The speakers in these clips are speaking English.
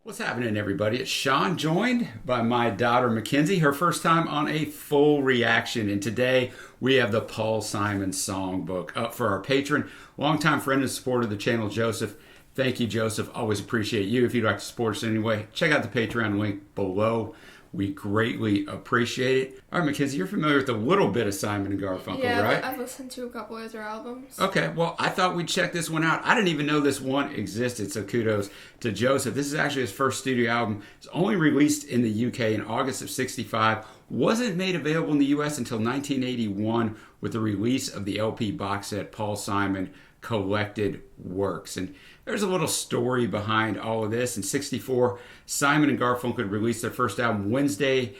What's happening, everybody? It's Sean, joined by my daughter, Mackenzie, her first time on a full reaction. And today we have the Paul Simon Songbook up for our patron, longtime friend and supporter of the channel, Joseph. Thank you, Joseph. Always appreciate you. If you'd like to support us anyway, check out the Patreon link below. We greatly appreciate it. All right, Mackenzie, you're familiar with a little bit of Simon and Garfunkel, right? I've listened to a couple of their albums. Okay, well, I thought we'd check this one out. I didn't even know this one existed, so kudos to Joseph. This is actually his first studio album. It's only released in the UK in August of '65. Wasn't made available in the US until 1981 with the release of the LP box set Paul Simon Collected Works. And there's a little story behind all of this. In '64, Simon and Garfunkel released their first album Wednesday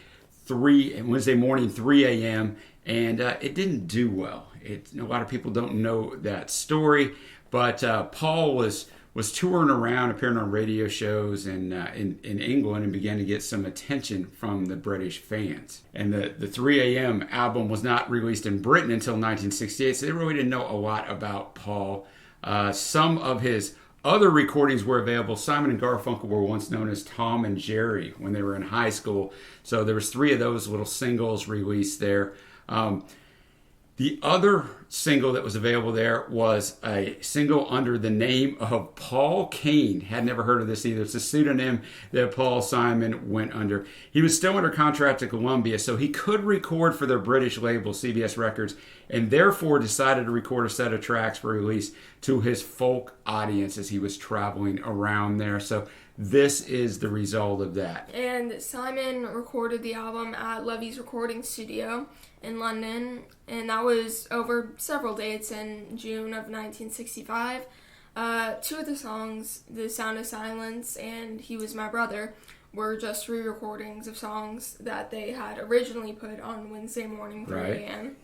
morning, 3 a.m., and it didn't do well. A lot of people don't know that story, but Paul was touring around, appearing on radio shows in England, and began to get some attention from the British fans. And the 3 a.m. album was not released in Britain until 1968, so they really didn't know a lot about Paul. Some of his other recordings were available. Simon and Garfunkel were once known as Tom and Jerry when they were in high school. So there was 3 of those little singles released there. The other single that was available there was a single under the name of Paul Kane. Had never heard of this either. It's a pseudonym that Paul Simon went under. He was still under contract to Columbia, so he could record for their British label, CBS Records, and therefore decided to record a set of tracks for release to his folk audience as he was traveling around there. So this is the result of that. And Simon recorded the album at Levy's recording studio in London, and that was over several dates in June of 1965. 2 of the songs, The Sound of Silence and He Was My Brother, were just re-recordings of songs that they had originally put on Wednesday morning, 3 a.m.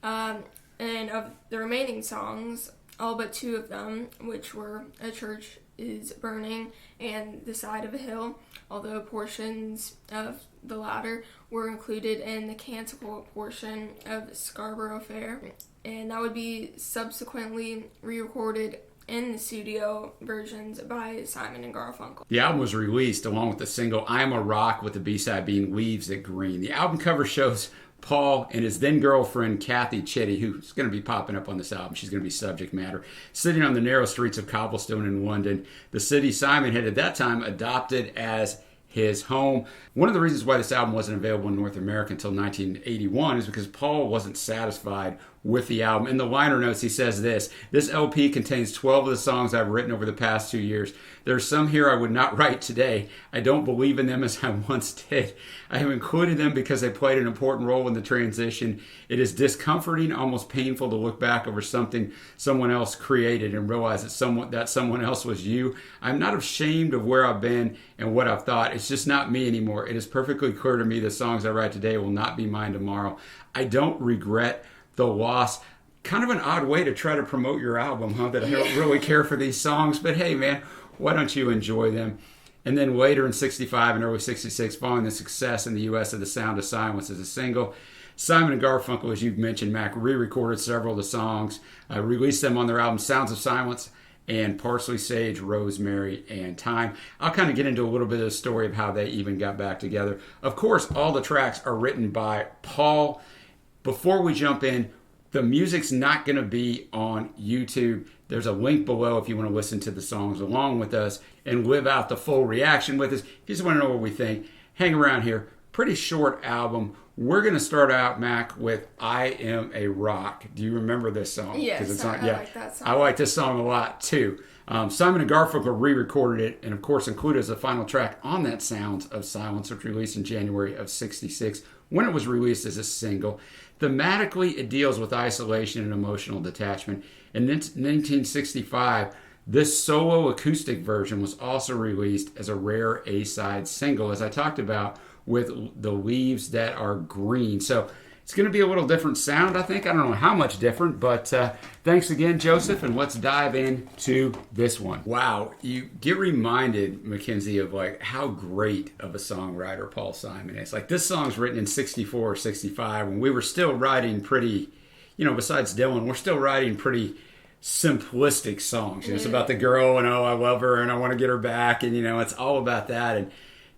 And of the remaining songs, all but 2 of them, which were A Church Is Burning and The Side of a Hill, although portions of the latter were included in the canticle portion of Scarborough Fair, and that would be subsequently re-recorded in the studio versions by Simon and Garfunkel. The album was released along with the single I'm a Rock, with the B-side being Leaves at Green. The album cover shows Paul and his then-girlfriend Kathy Chitty, who's going to be popping up on this album. She's going to be subject matter, sitting on the narrow streets of cobblestone in London, the city Simon had at that time adopted as his home. One of the reasons why this album wasn't available in North America until 1981 is because Paul wasn't satisfied with the album. In the liner notes, he says this LP contains 12 of the songs I've written over the past 2 years. There are some here I would not write today. I don't believe in them as I once did. I have included them because they played an important role in the transition. It is discomforting, almost painful to look back over something someone else created and realize that someone else was you. I'm not ashamed of where I've been and what I've thought. It's just not me anymore. It is perfectly clear to me the songs I write today will not be mine tomorrow. I don't regret the loss. Kind of an odd way to try to promote your album, huh? That I don't really care for these songs, but hey, man, why don't you enjoy them? And then later in '65 and early '66, following the success in the U.S. of The Sound of Silence as a single, Simon and Garfunkel, as you've mentioned, Mac, re-recorded several of the songs, released them on their album Sounds of Silence and Parsley, Sage, Rosemary, and Thyme. I'll kind of get into a little bit of the story of how they even got back together. Of course, all the tracks are written by Paul. Before we jump in, the music's not going to be on YouTube. There's a link below if you want to listen to the songs along with us and live out the full reaction with us. If you just want to know what we think, hang around here. Pretty short album. We're going to start out, Mac, with I Am a Rock. Do you remember this song? Yes, I like that song. I like this song a lot, too. Simon and Garfunkel re-recorded it and, of course, included as a final track on that Sounds of Silence, which released in January of '66 when it was released as a single. Thematically, it deals with isolation and emotional detachment. In 1965, this solo acoustic version was also released as a rare A-side single, as I talked about, with The Leaves That Are Green. So it's going to be a little different sound, I think. I don't know how much different, but thanks again, Joseph, and let's dive into this one. Wow, you get reminded, Mackenzie, of like how great of a songwriter Paul Simon is. Like, this song's written in '64 or '65 when we were still writing pretty, besides Dylan, we're still writing pretty simplistic songs. It's about the girl and, oh, I love her and I want to get her back. And, it's all about that. And,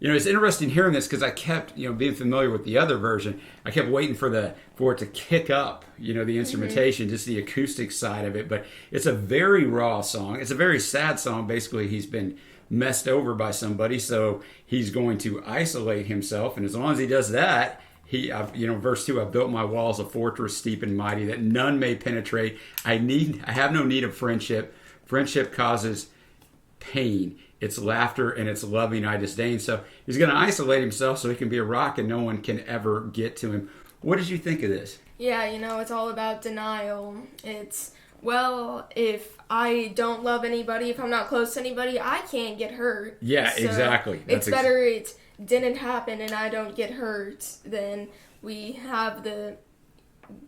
it's interesting hearing this because I kept, being familiar with the other version, I kept waiting for it to kick up, the instrumentation, just the acoustic side of it. But it's a very raw song. It's a very sad song. Basically, he's been messed over by somebody, so he's going to isolate himself. And as long as he does that, verse 2, I built my walls a fortress steep and mighty that none may penetrate. I have no need of friendship. Friendship causes pain. It's laughter and it's loving I disdain. So he's going to isolate himself so he can be a rock and no one can ever get to him. What did you think of this? Yeah, it's all about denial. It's, well, if I don't love anybody, if I'm not close to anybody, I can't get hurt. Yeah, so exactly. It's better it didn't happen and I don't get hurt than we have the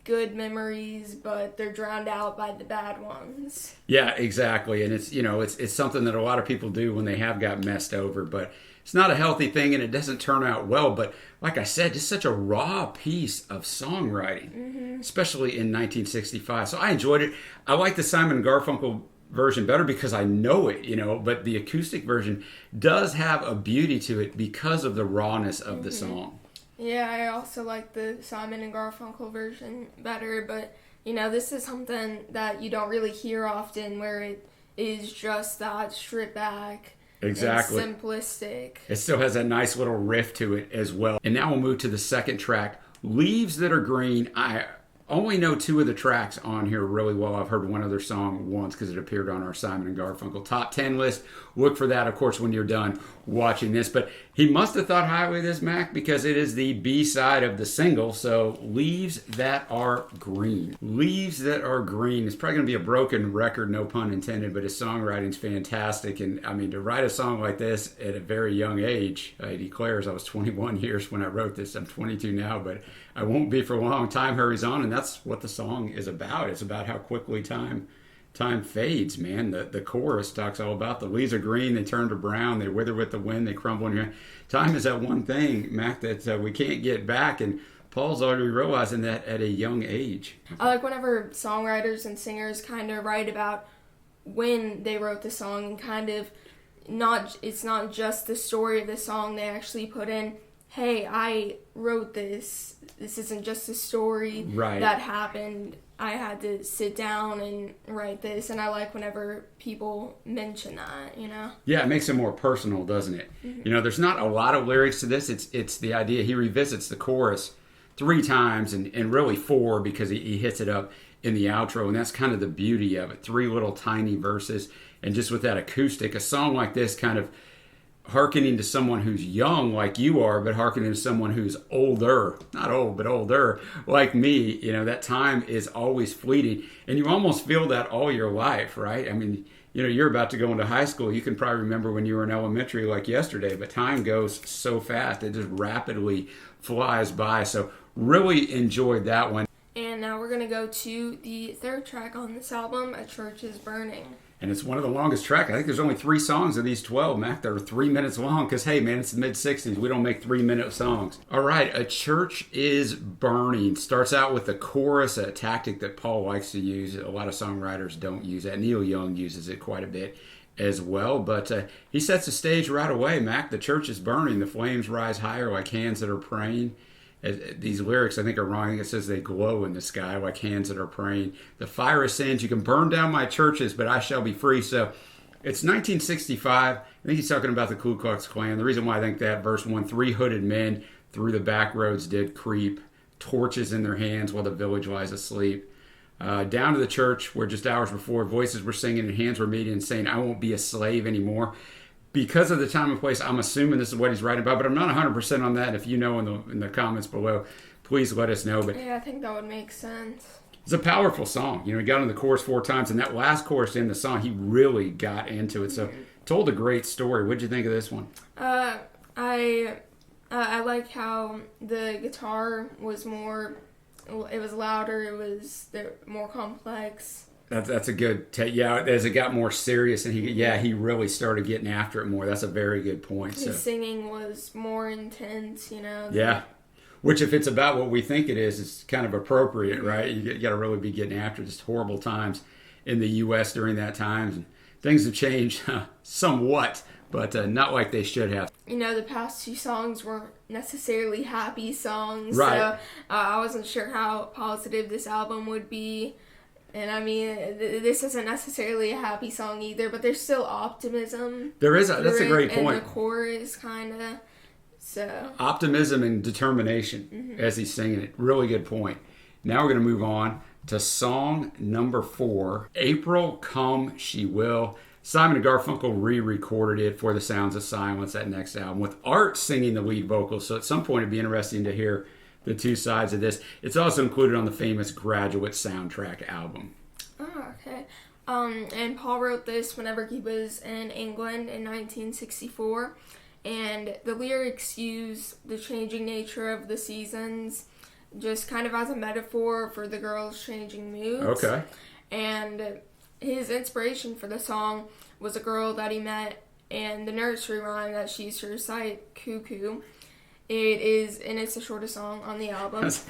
good memories, but they're drowned out by the bad ones. Yeah, exactly. And it's, it's something that a lot of people do when they have got messed over, but it's not a healthy thing and it doesn't turn out well. But like I said, just such a raw piece of songwriting, especially in 1965. So I enjoyed it. I like the Simon & Garfunkel version better because I know it, but the acoustic version does have a beauty to it because of the rawness of the song. Yeah, I also like the Simon & Garfunkel version better, but, this is something that you don't really hear often where it is just that stripped back. Exactly. And simplistic. It still has a nice little riff to it as well. And now we'll move to the second track, Leaves That Are Green. I only know 2 of the tracks on here really well. I've heard one other song once because it appeared on our Simon & Garfunkel top 10 list. Look for that, of course, when you're done watching this. But he must have thought highly of this, Mac, because it is the B-side of the single. So Leaves That Are Green. Leaves That Are Green. It's probably going to be a broken record, no pun intended, but his songwriting's fantastic. And, I mean, to write a song like this at a very young age, he declares, I was 21 years when I wrote this. I'm 22 now, but I won't be for long. Time hurries on, and that's what the song is about. It's about how quickly time fades, man. The chorus talks all about the leaves are green, they turn to brown, they wither with the wind, they crumble in your hand. Time is that one thing, Mac, that we can't get back, and Paul's already realizing that at a young age. I like whenever songwriters and singers kind of write about when they wrote the song and kind of it's not just the story of the song. They actually put in, hey, I wrote this. This isn't just a story that happened. I had to sit down and write this, and I like whenever people mention that, Yeah, it makes it more personal, doesn't it? Mm-hmm. There's not a lot of lyrics to this. It's the idea. He revisits the chorus 3 times, and really 4 because he hits it up in the outro, and that's kind of the beauty of it. 3 little tiny verses, and just with that acoustic, a song like this kind of hearkening to someone who's young like you are, but hearkening to someone who's older, not old, but older like me, that time is always fleeting. And you almost feel that all your life, right? I mean, you're about to go into high school. You can probably remember when you were in elementary like yesterday, but time goes so fast. It just rapidly flies by. So really enjoyed that one. And now we're going to go to the third track on this album, A Church Is Burning. And it's one of the longest tracks. I think there's only 3 songs of these 12, Mac, that are 3 minutes long. Because, hey, man, it's the mid-'60s. We don't make 3-minute songs. All right, A Church Is Burning. Starts out with the chorus, a tactic that Paul likes to use. A lot of songwriters don't use that. Neil Young uses it quite a bit as well. But he sets the stage right away, Mac. The church is burning. The flames rise higher like hands that are praying. These lyrics, I think, are wrong. I think it says they glow in the sky like hands that are praying. The fire ascends. You can burn down my churches, but I shall be free. So it's 1965. I think he's talking about the Ku Klux Klan. The reason why I think that, verse 1, 3 hooded men through the back roads did creep, torches in their hands while the village lies asleep. Down to the church where just hours before voices were singing and hands were meeting and saying, I won't be a slave anymore. Because of the time and place, I'm assuming this is what he's writing about, but I'm not 100% on that. If you know in the comments below, please let us know. But yeah, I think that would make sense. It's a powerful song. He got in the chorus 4 times, and that last chorus in the song, he really got into it. So told a great story. What'd you think of this one? I like how the guitar was more, it was louder, it was more complex. That's a good yeah, as it got more serious and he really started getting after it more. That's a very good point. His singing was more intense, Yeah. Which, if it's about what we think it is, it's kind of appropriate, right? You got to really be getting after just horrible times in the U.S. during that time. And things have changed somewhat, but not like they should have. You know, the past two songs weren't necessarily happy songs, right. So I wasn't sure how positive this album would be. And I mean, this isn't necessarily a happy song either, but there's still optimism. That's a great point. And the chorus, kind of. So optimism and determination as he's singing it. Really good point. Now we're going to move on to song number 4, April Come She Will. Simon and Garfunkel re-recorded it for The Sounds of Silence, that next album, with Art singing the lead vocals. So at some point it'd be interesting to hear the two sides of this. It's also included on the famous Graduate soundtrack album. Oh, okay. And Paul wrote this whenever he was in England in 1964. And the lyrics use the changing nature of the seasons just kind of as a metaphor for the girls' changing moods. Okay. And his inspiration for the song was a girl that he met and the nursery rhyme that she used to recite, Cuckoo. It's the shortest song on the album. That's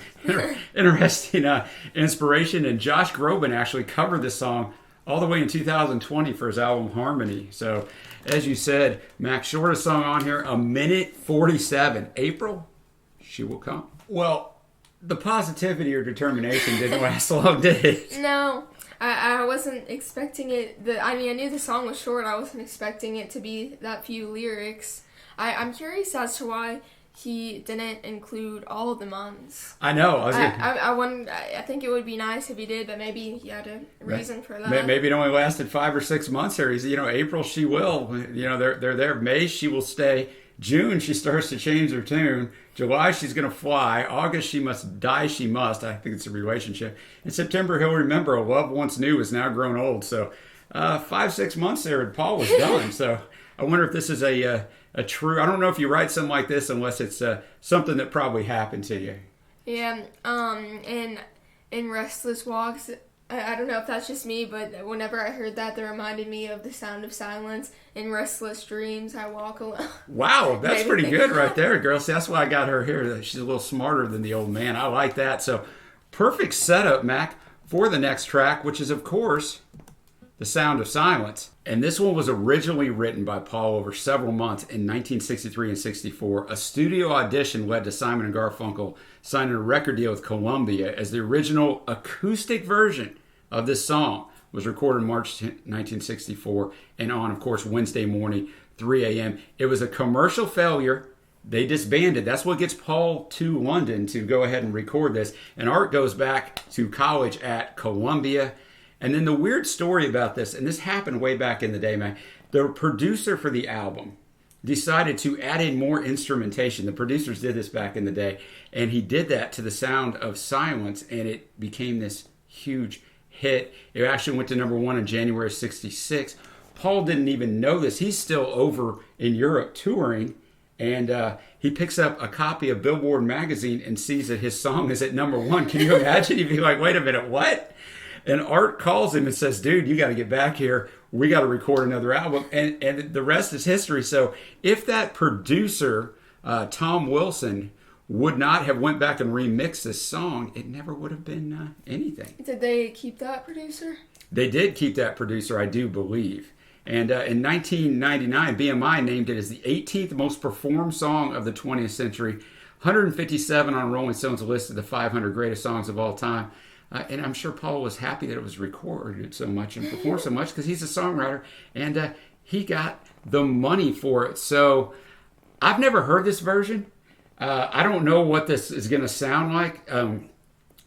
interesting inspiration. And Josh Groban actually covered this song all the way in 2020 for his album Harmony. So, as you said, Max, shortest song on here, 1:47. April, She Will Come. Well, the positivity or determination didn't last long, did it? No, I wasn't expecting it. I knew the song was short. I wasn't expecting it to be that few lyrics. I'm curious as to why he didn't include all of the months. I know. I think it would be nice if he did, but maybe he had a reason for that. Maybe it only lasted 5 or 6 months here. He's, April, she will. They're there. May, she will stay. June, she starts to change her tune. July, she's going to fly. August, she must die, she must. I think it's a relationship. In September, he'll remember a love once new is now grown old. So 5-6 months there and Paul was done. So I wonder if this is a true, I don't know if you write something like this unless it's something that probably happened to you. Yeah, in Restless Walks, I don't know if that's just me, but whenever I heard that reminded me of The Sound of Silence. In Restless Dreams, I walk alone. Wow, that's pretty good right there, girl. See, that's why I got her here. She's a little smarter than the old man. I like that. So, perfect setup, Mac, for the next track, which is, of course, The Sound of Silence. And this one was originally written by Paul over several months in 1963 and 64. A studio audition led to Simon and Garfunkel signing a record deal with Columbia, as the original acoustic version of this song was recorded in March 1964 and on, of course, Wednesday morning, 3 a.m. It was a commercial failure. They disbanded. That's what gets Paul to London to go ahead and record this. And Art goes back to college at Columbia. And then the weird story about this, and this happened way back in the day, man, the producer for the album decided to add in more instrumentation. The producers did this back in the day, and he did that to The Sound of Silence, and it became this huge hit. It actually went to number 1 in January of 66. Paul didn't even know this. He's still over in Europe touring, and he picks up a copy of Billboard magazine and sees that his song is at number 1. Can you imagine? He'd be like, wait a minute, what? And Art calls him and says, dude, you got to get back here. We got to record another album. And the rest is history. So if that producer, Tom Wilson, would not have went back and remixed this song, it never would have been anything. Did they keep that producer? They did keep that producer, I do believe. And in 1999, BMI named it as the 18th most performed song of the 20th century, 157 on Rolling Stone's list of the 500 greatest songs of all time. And I'm sure Paul was happy that it was recorded so much and performed so much because he's a songwriter, and he got the money for it. So I've never heard this version. I don't know what this is going to sound like.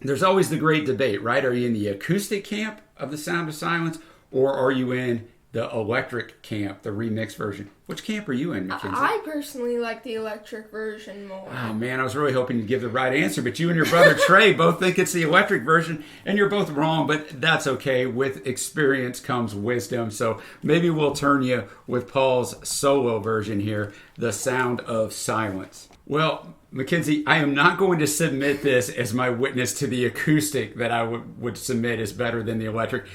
There's always the great debate, right? Are you in the acoustic camp of The Sound of Silence, or are you in the electric camp, the remix version? Which camp are you in, Mackenzie? I personally like the electric version more. Oh, man, I was really hoping you'd give the right answer, but you and your brother Trey both think it's the electric version, and you're both wrong, but that's okay. With experience comes wisdom, so maybe we'll turn you with Paul's solo version here, The Sound of Silence. Well, Mackenzie, I am not going to submit this as my witness to the acoustic that I would submit is better than the electric.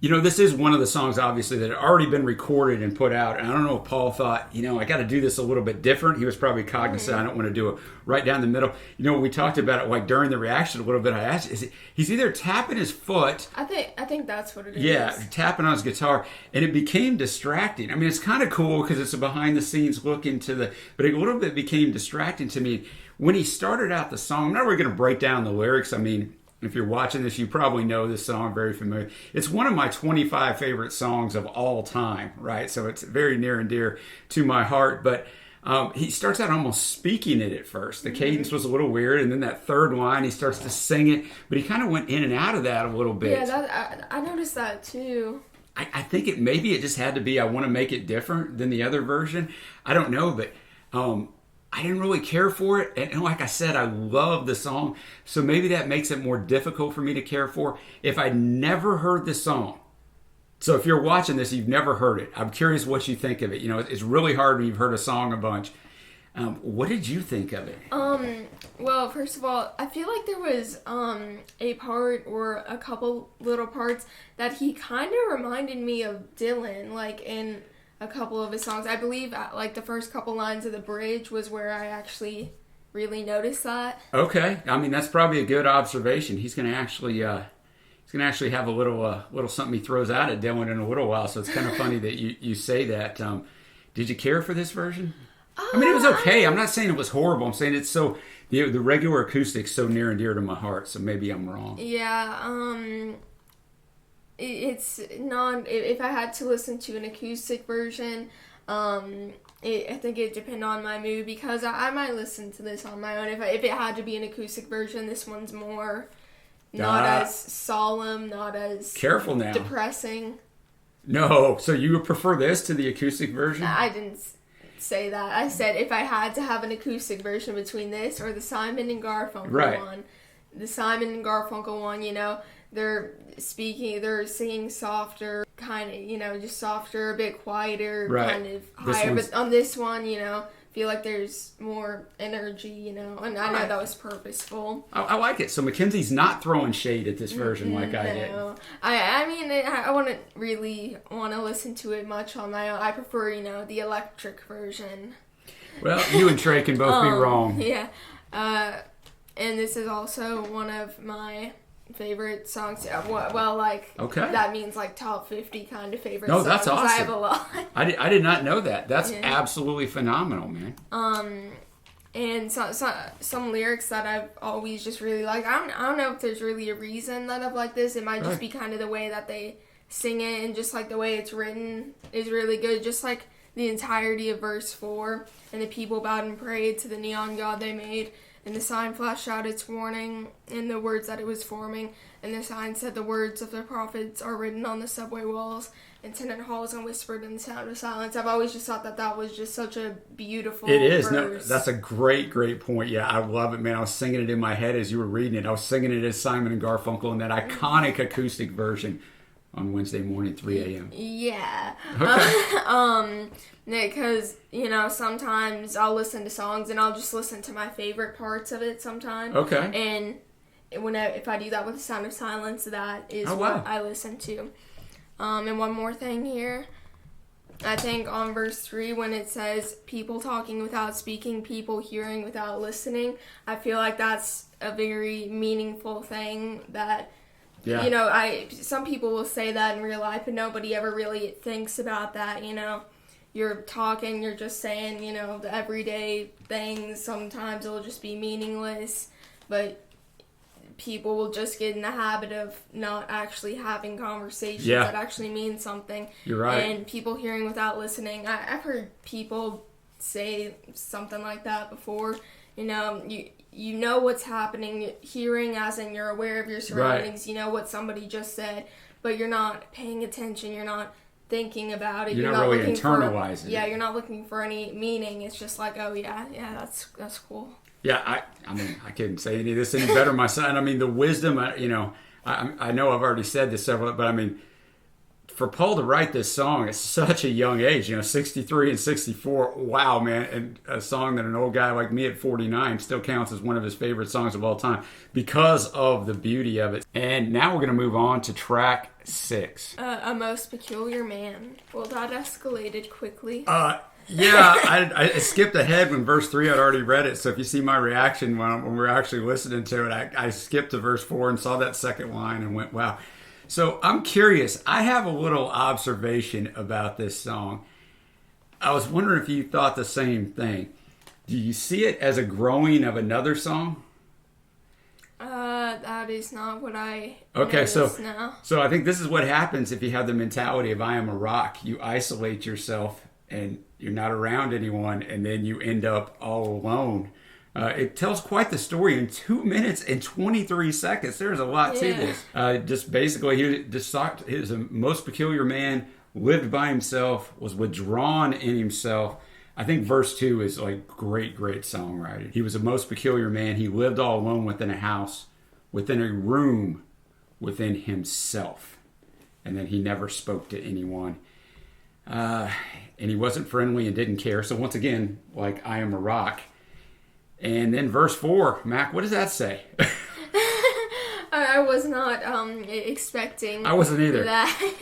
This is one of the songs, obviously, that had already been recorded and put out. And I don't know if Paul thought, I got to do this a little bit different. He was probably cognizant. I don't want to do it right down the middle. We talked about it like during the reaction a little bit. I asked, he's either tapping his foot. I think that's what it is. Yeah, tapping on his guitar. And it became distracting. I mean, it's kind of cool because it's a behind the scenes look into but a little bit became distracting to me. When he started out the song, I'm not really going to break down the lyrics. I mean, if you're watching this, you probably know this song, very familiar. It's one of my 25 favorite songs of all time, right? So it's very near and dear to my heart. But he starts out almost speaking it at first. The cadence was a little weird, and then that third line, he starts to sing it. But he kind of went in and out of that a little bit. Yeah, I noticed that too. I think maybe it just had to be, I want to make it different than the other version. I don't know, but I didn't really care for it. And like I said, I love the song. So maybe that makes it more difficult for me to care for if I'd never heard the song. So if you're watching this, you've never heard it. I'm curious what you think of it. It's really hard when you've heard a song a bunch. What did you think of it? Well, first of all, I feel like there was a part or a couple little parts that he kind of reminded me of Dylan, like in a couple of his songs. I believe like the first couple lines of the bridge was where I actually really noticed that. Okay, I mean that's probably a good observation. He's going to actually have a little something he throws out at Dylan in a little while. So it's kind of funny that you say that. Did you care for this version? I mean, it was okay. I'm not saying it was horrible. I'm saying it's so the regular acoustic's so near and dear to my heart. So maybe I'm wrong. Yeah. It's not. If I had to listen to an acoustic version, I think it'd depend on my mood because I might listen to this on my own. If it had to be an acoustic version, this one's more not as solemn, not as careful now, depressing. No, so you would prefer this to the acoustic version? I didn't say that. I said if I had to have an acoustic version between this or the Simon and Garfunkel one, the Simon and Garfunkel one, they're singing softer, kind of, just softer, a bit quieter, kind of higher. But on this one, feel like there's more energy, and I know that was purposeful. I like it. So Mackenzie's not throwing shade at this version like I did. I mean, I wouldn't really want to listen to it much on my own. I prefer, the electric version. Well, you and Trey can both be wrong. Yeah. And this is also one of my favorite songs. Okay. That means like top 50 kind of favorite songs. No, that's awesome. I have a lot. I did not know that. That's absolutely phenomenal, man. And some lyrics that I've always just really liked. I don't know if there's really a reason that I've liked this. It might just be kind of the way that they sing it and just like the way it's written is really good. Just like the entirety of verse 4. And the people bowed and prayed to the neon god they made. And the sign flashed out its warning in the words that it was forming. And the sign said the words of the prophets are written on the subway walls and tenant halls and whispered in the sound of silence. I've always just thought that was just such a beautiful verse. No, that's a great point. Yeah, I love it, man. I was singing it in my head as you were reading it. I was singing it as Simon and Garfunkel in that iconic acoustic version on Wednesday morning, 3 a.m. Yeah. Okay. Because, sometimes I'll listen to songs and I'll just listen to my favorite parts of it sometimes. Okay. And if I do that with the sound of silence, that is what I listen to. And one more thing here. I think on verse 3 when it says people talking without speaking, people hearing without listening, I feel like that's a very meaningful thing that... Yeah. Some people will say that in real life, but nobody ever really thinks about that, You're talking, you're just saying, the everyday things. Sometimes it'll just be meaningless, but people will just get in the habit of not actually having conversations that actually mean something. You're right. And people hearing without listening. I've heard people say something like that before. You know what's happening, hearing as in you're aware of your surroundings, You know what somebody just said, but you're not paying attention, you're not thinking about it. You're not really internalizing it. Yeah, you're not looking for any meaning. It's just like, oh yeah, that's cool. Yeah, I mean, I couldn't say any of this any better myself. I mean, the wisdom, I know I've already said this several, but I mean, for Paul to write this song at such a young age, 63 and 64, wow, man. And a song that an old guy like me at 49 still counts as one of his favorite songs of all time because of the beauty of it. And now we're going to move on to track 6. A Most Peculiar Man. Well, that escalated quickly. Yeah, I skipped ahead when verse 3, I'd already read it. So if you see my reaction when we're actually listening to it, I skipped to verse 4 and saw that second line and went, wow. So I'm curious. I have a little observation about this song. I was wondering if you thought the same thing. Do you see it as a growing of another song? That is not what I now. So I think this is what happens if you have the mentality of I am a rock. You isolate yourself and you're not around anyone, and then you end up all alone. It tells quite the story in 2 minutes and 23 seconds. There's a lot to this. Just basically, he was a most peculiar man, lived by himself, was withdrawn in himself. I think verse 2 is like great songwriting. He was a most peculiar man. He lived all alone within a house, within a room, within himself. And then he never spoke to anyone. And he wasn't friendly and didn't care. So once again, like I am a rock. And then verse 4, Mac, what does that say? I was not expecting. I wasn't either. That.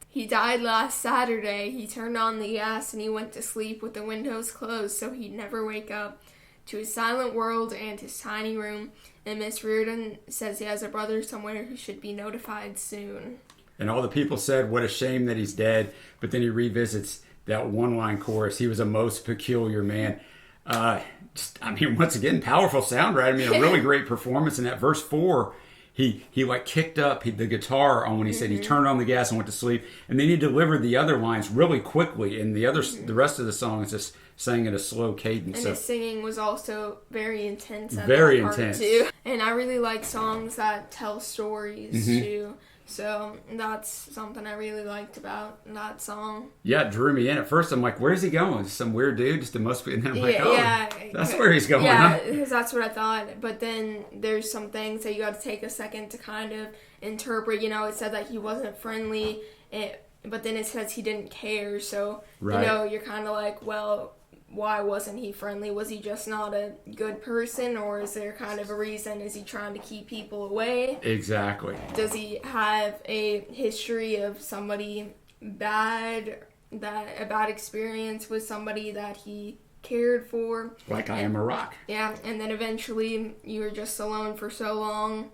He died last Saturday. He turned on the gas and he went to sleep with the windows closed so he'd never wake up. To his silent world and his tiny room. And Miss Reardon says he has a brother somewhere who should be notified soon. And all the people said, what a shame that he's dead. But then he revisits that one-line chorus. He was a most peculiar man. Once again, powerful sound, right? A really great performance in that. Verse 4, he like kicked up the guitar on when he said he turned on the gas and went to sleep. And then he delivered the other lines really quickly. And the rest of the song is just sang at a slow cadence. And his singing was also very intense at very that part intense too. And I really like songs that tell stories too. So that's something I really liked about that song. Yeah, it drew me in. At first, I'm like, where's he going? Some weird dude? Just a most... And then I'm like, that's where he's going, yeah, huh? because that's what I thought. But then there's some things that you got to take a second to kind of interpret. It said that he wasn't friendly, but then it says he didn't care. So, you're kind of like, well, why wasn't he friendly? Was he just not a good person, or is there kind of a reason? Is he trying to keep people away? Exactly. Does he have a history of somebody a bad experience with somebody that he cared for? Like I am a rock. Yeah, and then eventually you were just alone for so long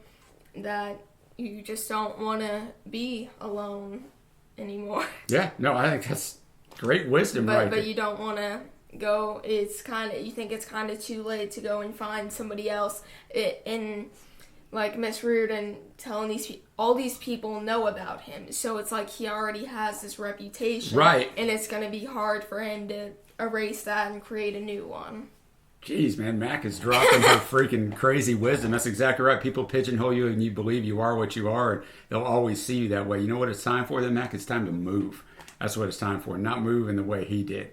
that you just don't want to be alone anymore. Yeah, no, I think that's great wisdom, But you don't want to go. You think it's kind of too late to go and find somebody else. And like Miss Reardon telling all these people know about him, so it's like he already has this reputation, right? And it's going to be hard for him to erase that and create a new one. Jeez, man, Mac is dropping her freaking crazy wisdom. That's exactly right. People pigeonhole you and you believe you are what you are, and they'll always see you that way. You know what it's time for then, Mac? It's time to move. That's what it's time for, not move in the way he did.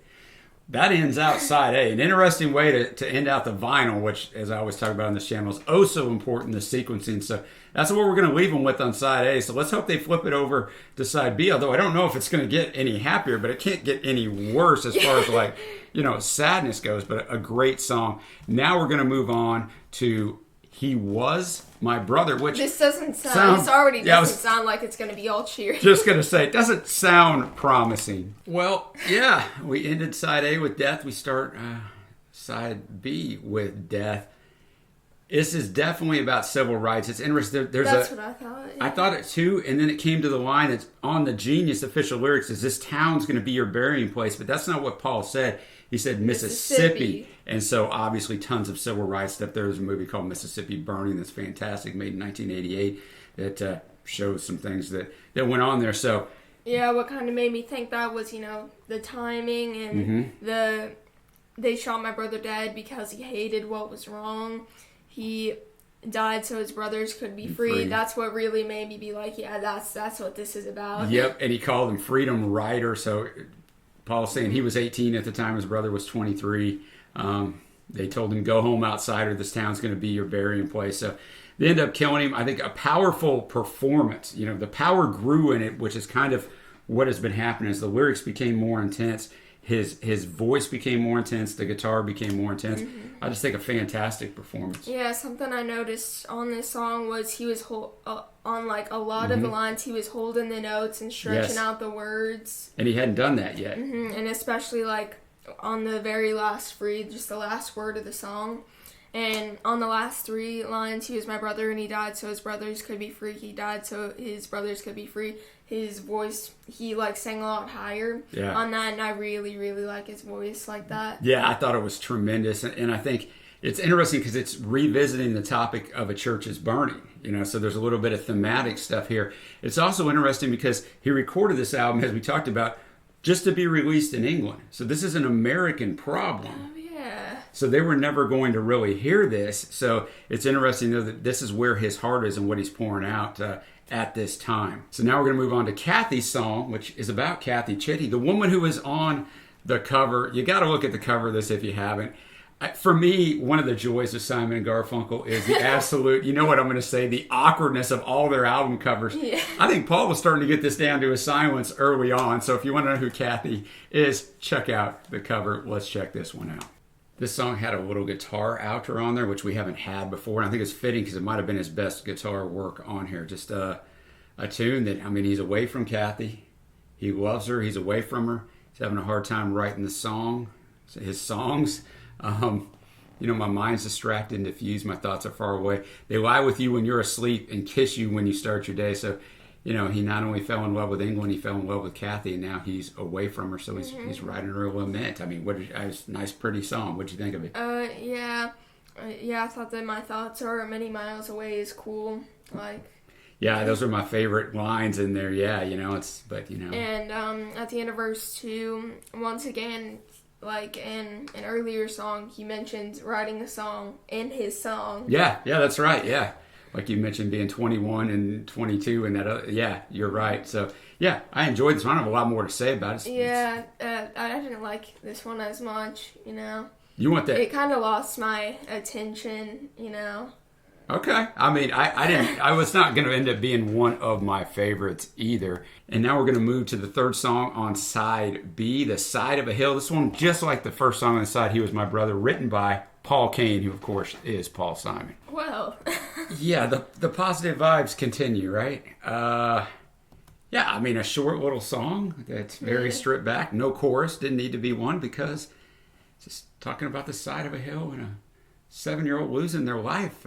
That ends out side A. An interesting way to end out the vinyl, which, as I always talk about on this channel, is oh so important, the sequencing. So that's what we're going to leave them with on side A. So let's hope they flip it over to side B, although I don't know if it's going to get any happier, but it can't get any worse as far as sadness goes, but a great song. Now we're going to move on to He Was My Brother, which... This doesn't sound like it's going to be all cheery. Just going to say, it doesn't sound promising. Well, yeah, we ended side A with death. We start side B with death. This is definitely about civil rights. It's interesting. That's what I thought. Yeah. I thought it too, and then it came to the line that's on the Genius official lyrics is this town's going to be your burying place, but that's not what Paul said. He said Mississippi. And so obviously tons of civil rights stuff. There's a movie called Mississippi Burning that's fantastic, made in 1988, that shows some things that went on there. So yeah, what kind of made me think that was, the timing and they shot my brother dead because he hated what was wrong. He died so his brothers could be free. That's what really made me be like, yeah, that's what this is about. Yep, and he called him Freedom Rider. So Paul's saying he was 18 at the time. His brother was 23. They told him, go home, outsider. This town's going to be your burying place. So they end up killing him. I think a powerful performance. The power grew in it, which is kind of what has been happening is the lyrics became more intense. His voice became more intense. The guitar became more intense. I just think a fantastic performance. Yeah, something I noticed on this song was he was on like a lot of the lines. He was holding the notes and stretching out the words. And he hadn't done that yet. And especially like on the very last free, just the last word of the song. And on the last 3 lines, he was my brother and he died so his brothers could be free. He died so his brothers could be free. His voice, he like sang a lot higher on that, and I really, really like his voice like that. Yeah, I thought it was tremendous. And I think it's interesting because it's revisiting the topic of a church's burning. So there's a little bit of thematic stuff here. It's also interesting because he recorded this album, as we talked about, just to be released in England. So this is an American problem. Oh, yeah. So they were never going to really hear this. So it's interesting to know that this is where his heart is and what he's pouring out at this time. So now we're going to move on to Kathy's song, which is about Kathy Chitty, the woman who is on the cover. You got to look at the cover of this if you haven't. For me, one of the joys of Simon and Garfunkel is the absolute, you know what I'm going to say, the awkwardness of all their album covers. Yeah. I think Paul was starting to get this down to a science early on. So if you want to know who Kathy is, check out the cover. Let's check this one out. This song had a little guitar outro on there, which we haven't had before. And I think it's fitting because it might have been his best guitar work on here. Just a tune that, he's away from Kathy. He loves her. He's away from her. He's having a hard time writing his songs. My mind's distracted and diffused. My thoughts are far away. They lie with you when you're asleep and kiss you when you start your day. So, he not only fell in love with England, he fell in love with Kathy, and now he's away from her. So he's writing her a lament. Nice, pretty song. What'd you think of it? Yeah, I thought that my thoughts are many miles away is cool. Yeah, those are my favorite lines in there. Yeah, And at the end of verse 2, once again, like in an earlier song, he mentions writing a song in his song. Yeah, that's right. Yeah, like you mentioned, being 21 and 22, and that. Yeah, you're right. So yeah, I enjoyed this one. I have a lot more to say about it. I didn't like this one as much. You want that? It kind of lost my attention. Okay. I was not going to end up being one of my favorites either. And now we're going to move to the third song on side B, The Side of a Hill. This one, just like the first song on the side, He Was My Brother, written by Paul Kane, who of course is Paul Simon. Well. Yeah, the positive vibes continue, right? A short little song that's very stripped back. No chorus, didn't need to be one because it's just talking about the side of a hill and a 7-year-old losing their life.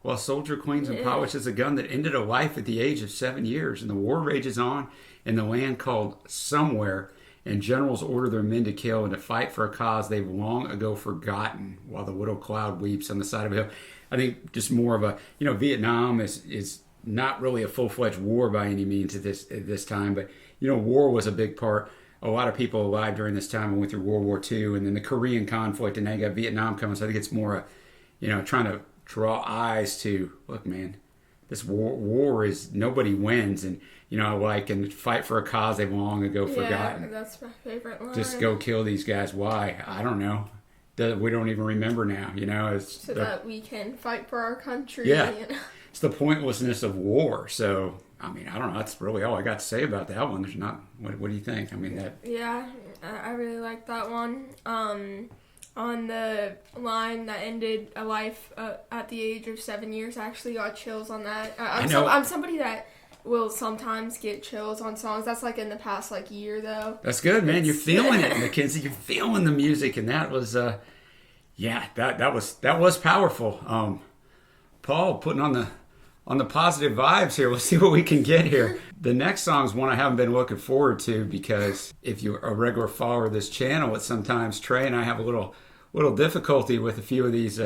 While a soldier cleans and polishes a gun that ended a life at the age of 7 years. And the war rages on in the land called Somewhere, and generals order their men to kill and to fight for a cause they've long ago forgotten, while the little cloud weeps on the side of a hill. I think just more of a, Vietnam is not really a full-fledged war by any means at this time, but, war was a big part. A lot of people alive during this time went through World War II, and then the Korean conflict, and now you got Vietnam coming, so I think it's more, trying to draw eyes to, look, man, this war is, nobody wins, and and fight for a cause they've long ago forgotten. Yeah, that's my favorite line. Just go kill these guys. Why? I don't know. We don't even remember now. So that we can fight for our country. Yeah, it's the pointlessness of war. So I don't know. That's really all I got to say about that one. There's not. What do you think? Yeah, I really like that one. On the line that ended a life at the age of 7 years, I actually got chills on that. I'm somebody that will sometimes get chills on songs. That's like in the past year though. That's good, man. You're feeling it, Mackenzie. You're feeling the music, and that was that was powerful. Paul putting on the positive vibes here. We'll see what we can get here. The next song is one I haven't been looking forward to because if you're a regular follower of this channel, it's sometimes Trey and I have a little difficulty with a few of these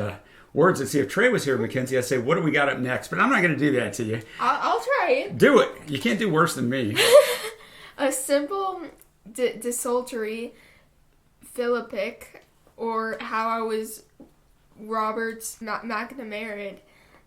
words. And see, if Trey was here, Mackenzie, I'd say, what do we got up next? But I'm not going to do that to you. I'll try it. Do it. You can't do worse than me. A simple, desultory Philippic, or how I was Robert's McNamara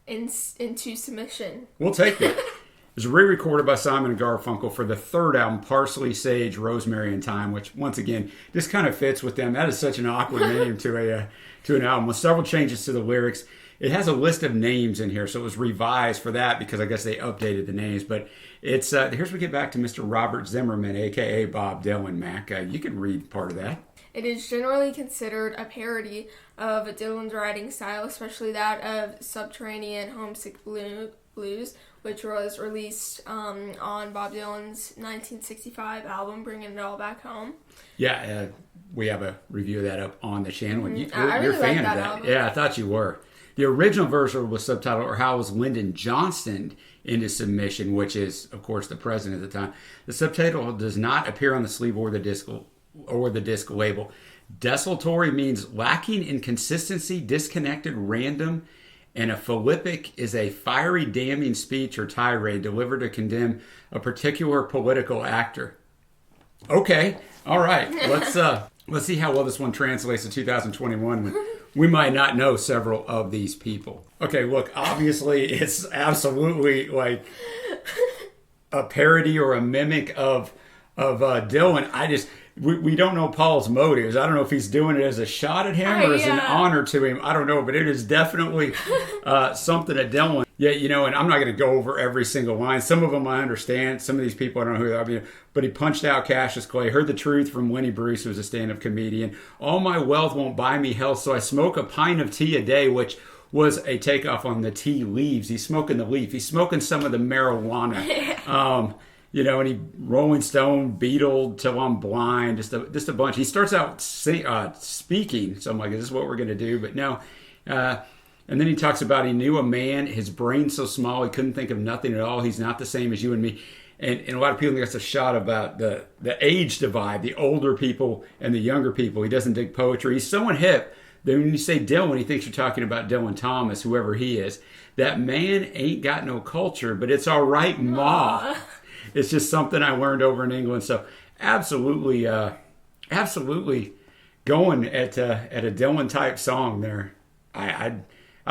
into submission. We'll take that. It was re-recorded by Simon and Garfunkel for the third album, Parsley, Sage, Rosemary, and Thyme, which, once again, just kind of fits with them. That is such an awkward name to an album, with several changes to the lyrics. it has a list of names in here, so it was revised for that because I guess they updated the names. But it's here's we get back to Mr. Robert Zimmerman, aka Bob Dylan. Mac, you can read part of that. It is generally considered a parody of Dylan's writing style, especially that of Subterranean Homesick Blues, which was released on Bob Dylan's 1965 album, Bringing It All Back Home. Yeah, we have a review of that up on the channel. And I really you're a fan like that of that. album. Yeah, I thought you were. The original version was subtitled, or How Was Lyndon Johnson into Submission, which is, of course, the president at the time. The subtitle does not appear on the sleeve or the disc label. Desultory means lacking in consistency, disconnected, random, and a philippic is a fiery, damning speech or tirade delivered to condemn a particular political actor. Okay, all right. Let's see how well this one translates to 2021 when we might not know several of these people. Okay, look, obviously it's absolutely like a parody or a mimic of Dylan. We don't know Paul's motives. I don't know if he's doing it as a shot at him or as an honor to him. I don't know, but it is definitely something at Dylan. Yeah, and I'm not going to go over every single line. Some of them I understand. Some of these people I don't know who they are. But he punched out Cassius Clay. Heard the truth from Winnie Bruce, who was a stand-up comedian. All my wealth won't buy me health, so I smoke a pint of tea a day, which was a takeoff on the tea leaves. He's smoking the leaf. He's smoking some of the marijuana. And he Rolling Stone, Beatle, Till I'm Blind, just a bunch. He starts out speaking, so I'm like, is this what we're going to do? But no. And then he talks about he knew a man, his brain so small he couldn't think of nothing at all. He's not the same as you and me. And a lot of people think that's a shot about the age divide, the older people and the younger people. He doesn't dig poetry. He's so hip that when you say Dylan, he thinks you're talking about Dylan Thomas, whoever he is. That man ain't got no culture, but it's all right, ma. It's just something I learned over in England. So absolutely going at a Dylan type song there. I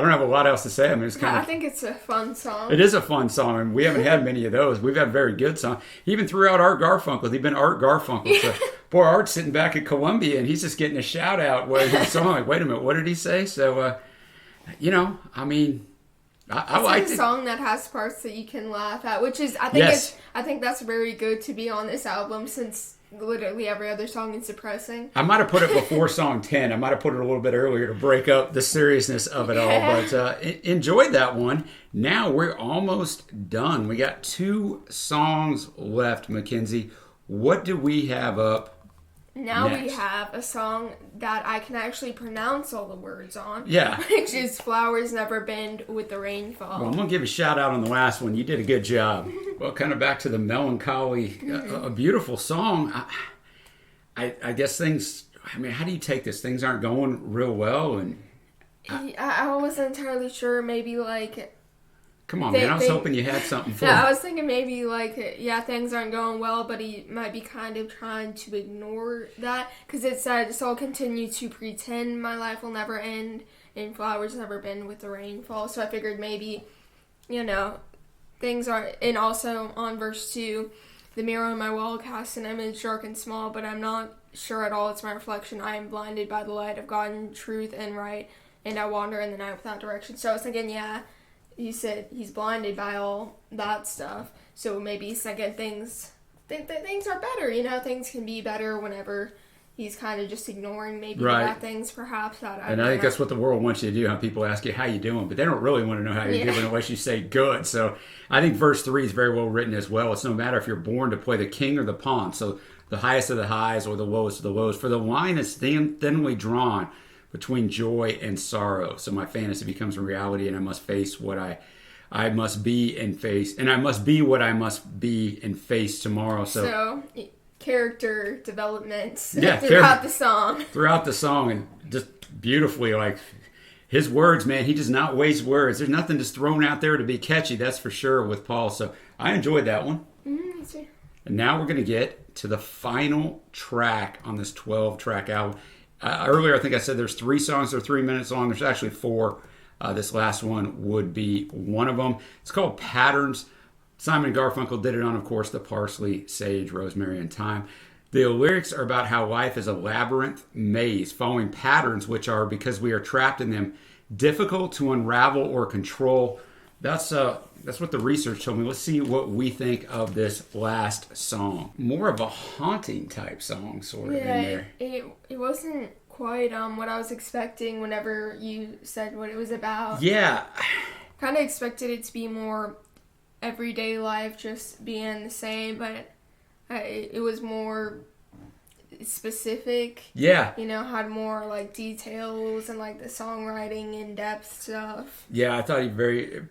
don't have a lot else to say. I mean, I think it's a fun song. It is a fun song, and we haven't had many of those. We've had very good songs. He even threw out Art Garfunkel. He'd been Art Garfunkel. So poor Art's sitting back at Columbia, and he's just getting a shout out where he's song like, wait a minute, what did he say? So, I mean, I like a song that has parts that you can laugh at, which is I think that's very good to be on this album since literally every other song is depressing. I might have put it before song 10. I might have put it a little bit earlier to break up the seriousness of it all. But enjoyed that one. Now we're almost done. We got 2 songs left, Mackenzie. What do we have up? Now next? We have a song that I can actually pronounce all the words on. Yeah. Which is Flowers Never Bend with the Rainfall. Well, I'm going to give a shout out on the last one. You did a good job. Well, kind of back to the melancholy, a beautiful song. I guess things, I mean, how do you take this? Things aren't going real well. And I wasn't entirely sure. Maybe like... Come on, man. I was hoping you had something for Yeah, I was thinking maybe like, things aren't going well, but he might be kind of trying to ignore that. Because it said, so I'll continue to pretend my life will never end and flowers never bend with the rainfall. So I figured maybe, things aren't... And also on verse 2, the mirror on my wall casts an image dark and small, but I'm not sure at all it's my reflection. I am blinded by the light of God and truth and right, and I wander in the night without direction. So I was thinking, he said he's blinded by all that stuff. So maybe he's thinking things are better, things can be better whenever he's kind of just ignoring maybe bad things, perhaps. I think that's what the world wants you to do. How people ask you how you doing, but they don't really want to know how you're doing unless you say good. So I think verse 3 is very well written as well. It's no matter if you're born to play the king or the pawn. So the highest of the highs or the lowest of the lows. For the line is thinly drawn between joy and sorrow. So my fantasy becomes a reality, and I must face what I must be and face, and I must be what I must be and face tomorrow. So character development throughout the song, and just beautifully, like his words, man. He does not waste words. There's nothing just thrown out there to be catchy. That's for sure with Paul. So I enjoyed that one. Mm-hmm. And now we're going to get to the final track on this 12-track album. Earlier, I think I said there's 3 songs that are 3 minutes long. There's actually 4. This last one would be one of them. It's called Patterns. Simon Garfunkel did it on, of course, the parsley, sage, rosemary, and thyme. The lyrics are about how life is a labyrinth maze, following patterns which are, because we are trapped in them, difficult to unravel or control. That's what the research told me. Let's see what we think of this last song. More of a haunting type song, sort of in there. It wasn't quite what I was expecting whenever you said what it was about. Yeah. Kind of expected it to be more everyday life, just being the same, but it was more specific. Yeah. Had more like details and like the songwriting, in-depth stuff. Yeah, I thought he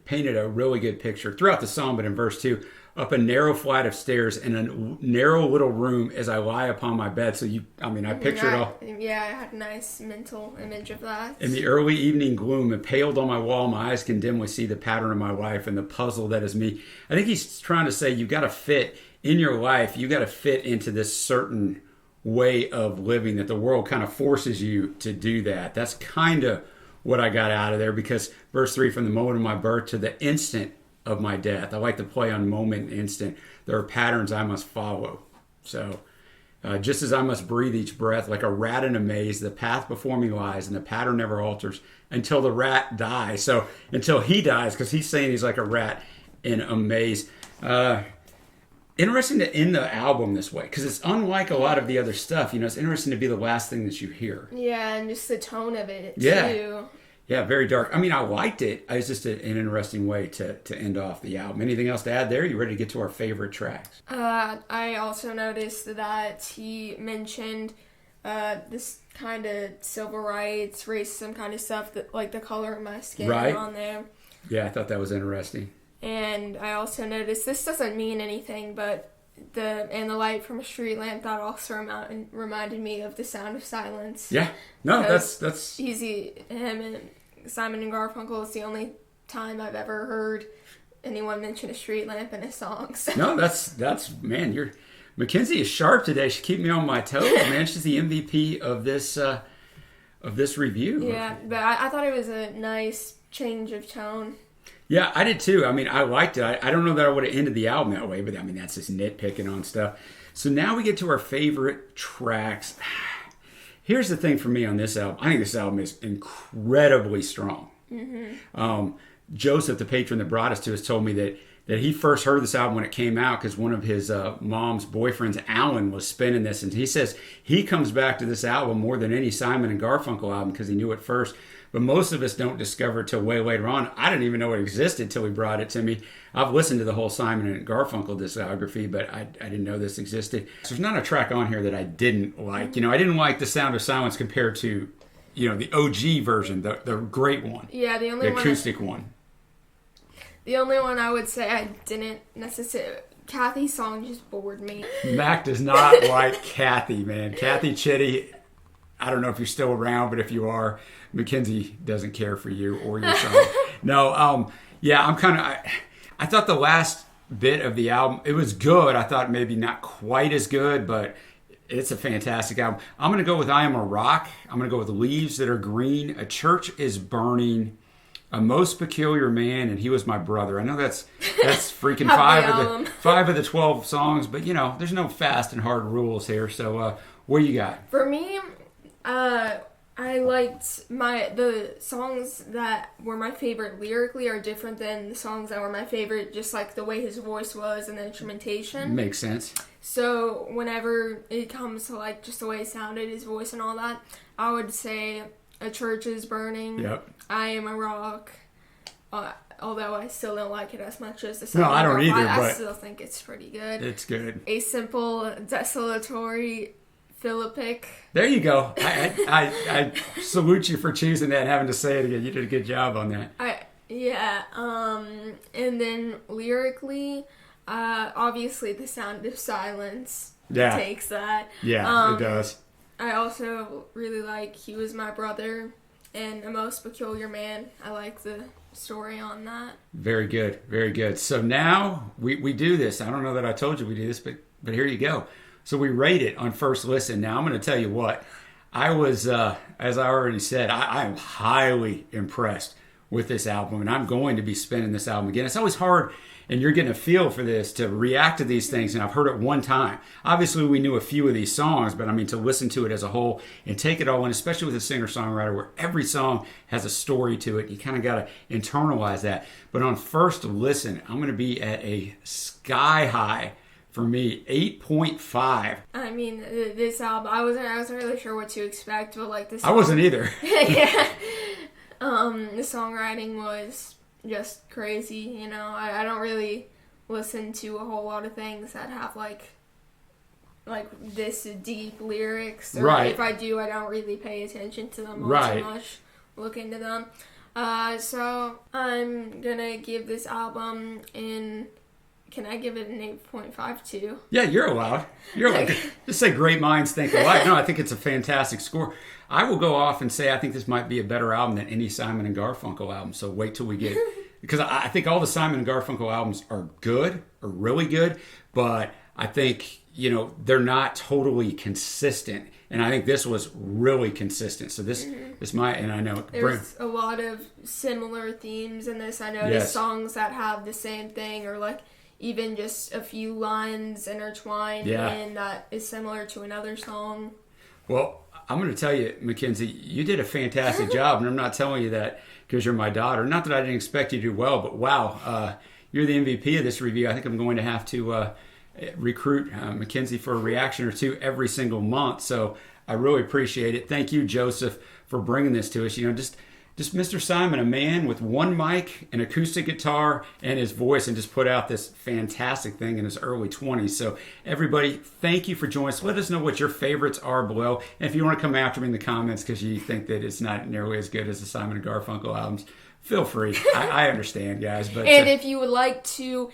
painted a really good picture throughout the song, but in verse 2, up a narrow flight of stairs in a narrow little room as I lie upon my bed. So I pictured all. Yeah, I had a nice mental image of that. In the early evening gloom, impaled on my wall, my eyes can dimly see the pattern of my life and the puzzle that is me. I think he's trying to say you got to fit in your life. You got to fit into this certain way of living that the world kind of forces you to do that. That's kind of what I got out of there, because verse 3, from the moment of my birth to the instant of my death. I like to play on moment and instant. There are patterns I must follow. So just as I must breathe each breath, like a rat in a maze, the path before me lies and the pattern never alters until the rat dies. So until he dies, because he's saying he's like a rat in a maze. Interesting to end the album this way, because it's unlike a lot of the other stuff. It's interesting to be the last thing that you hear. Yeah, and just the tone of it, too. Yeah, very dark. I liked it. It's just an interesting way to end off the album. Anything else to add there? You ready to get to our favorite tracks? I also noticed that he mentioned this kind of civil rights, racism kind of stuff, that like the color of my skin on there. Yeah, I thought that was interesting. And I also noticed, this doesn't mean anything, but the light from a street lamp, that also reminded me of The Sound of Silence. Yeah, no, that's easy. Him and Simon and Garfunkel is the only time I've ever heard anyone mention a street lamp in his songs. No, that's man, Mackenzie is sharp today. She keep me on my toes, man. She's the MVP of this review. Yeah, but I thought it was a nice change of tone. Yeah, I did too. I liked it. I don't know that I would have ended the album that way, but that's just nitpicking on stuff. So now we get to our favorite tracks. Here's the thing for me on this album. I think this album is incredibly strong. Mm-hmm. Joseph, the patron that brought us to us, told me that he first heard this album when it came out because one of his mom's boyfriends, Alan, was spinning this. And he says he comes back to this album more than any Simon and Garfunkel album because he knew it first. But most of us don't discover it till way later on. I didn't even know it existed till he brought it to me. I've listened to the whole Simon and Garfunkel discography, but I didn't know this existed. So there's not a track on here that I didn't like. I didn't like The Sound of Silence compared to, the OG version, the great one. Yeah, the acoustic one. The only one I would say I didn't necessarily... Kathy's song just bored me. Mac does not like Kathy, man. Kathy Chitty, I don't know if you're still around, but if you are, Mackenzie doesn't care for you or your song. No, yeah, I thought the last bit of the album, it was good. I thought maybe not quite as good, but it's a fantastic album. I'm going to go with I Am a Rock. I'm going to go with Leaves That Are Green. A Church Is Burning. A Most Peculiar Man, and He Was My Brother. I know that's freaking five of the 12 songs, but there's no fast and hard rules here. So what you got? For me, I liked the songs that were my favorite lyrically are different than the songs that were my favorite, just like the way his voice was and the instrumentation. Makes sense. So whenever it comes to like just the way it sounded, his voice and all that, I would say A Church Is Burning. Yep. I Am a Rock. Although I still don't like it as much as the song. No, I don't either. I still think it's pretty good. It's good. A Simple Desolatory Philippic. There you go. I salute you for choosing that and having to say it again. You did a good job on that. And then lyrically, obviously The Sound of Silence takes that. Yeah, it does. I also really like He Was My Brother and A Most Peculiar Man. I like the story on that. Very good. Very good. So now we do this. I don't know that I told you we do this, but here you go. So we rate it on first listen. Now I'm going to tell you what. I was, as I already said, I am highly impressed with this album, and I'm going to be spinning this album again. It's always hard, and you're getting a feel for this, to react to these things, and I've heard it one time. Obviously, we knew a few of these songs, but I mean, to listen to it as a whole and take it all in, especially with a singer-songwriter where every song has a story to it, you kind of got to internalize that. But on first listen, I'm going to be at a sky high, for me, 8.5. I mean, this album, I wasn't really sure what to expect, but like this. I wasn't either. Yeah. The songwriting was just crazy, you know. I don't really listen to a whole lot of things that have like this deep lyrics. Or right. If I do, I don't really pay attention to them all right. too much. Look into them. So I'm gonna give this album Can I give it an 8.52? Yeah, you're allowed. You're allowed. Just say great minds think alike. No, I think it's a fantastic score. I will go off and say I think this might be a better album than any Simon and Garfunkel album. So wait till we get it. Because I think all the Simon and Garfunkel albums are good, are really good. But I think, you know, they're not totally consistent. And I think this was really consistent. So this might, and I know there's a lot of similar themes in this. I noticed songs that have the same thing, or like even just a few lines intertwined, and that is similar to another song. Well, I'm going to tell you, Mackenzie, you did a fantastic job, and I'm not telling you that because you're my daughter. Not that I didn't expect you to do well, but wow, you're the MVP of this review. I think I'm going to have to recruit Mackenzie for a reaction or two every single month, so I really appreciate it. Thank you, Joseph, for bringing this to us. You know, just Mr. Simon, a man with one mic, an acoustic guitar, and his voice, and just put out this fantastic thing in his early 20s. So everybody, thank you for joining us. Let us know what your favorites are below. And if you want to come after me in the comments because you think that it's not nearly as good as the Simon & Garfunkel albums, feel free. I understand, guys. But and if you would like to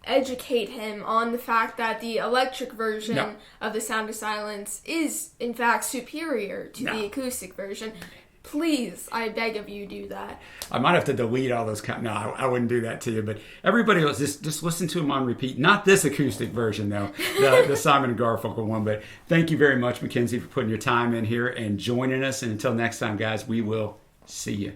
educate him on the fact that the electric version of The Sound of Silence is, in fact, superior to the acoustic version, please, I beg of you, do that. I might have to delete all those. No, I wouldn't do that to you. But everybody else, just listen to them on repeat. Not this acoustic version, though, the Simon and Garfunkel one. But thank you very much, Mackenzie, for putting your time in here and joining us. And until next time, guys, we will see you.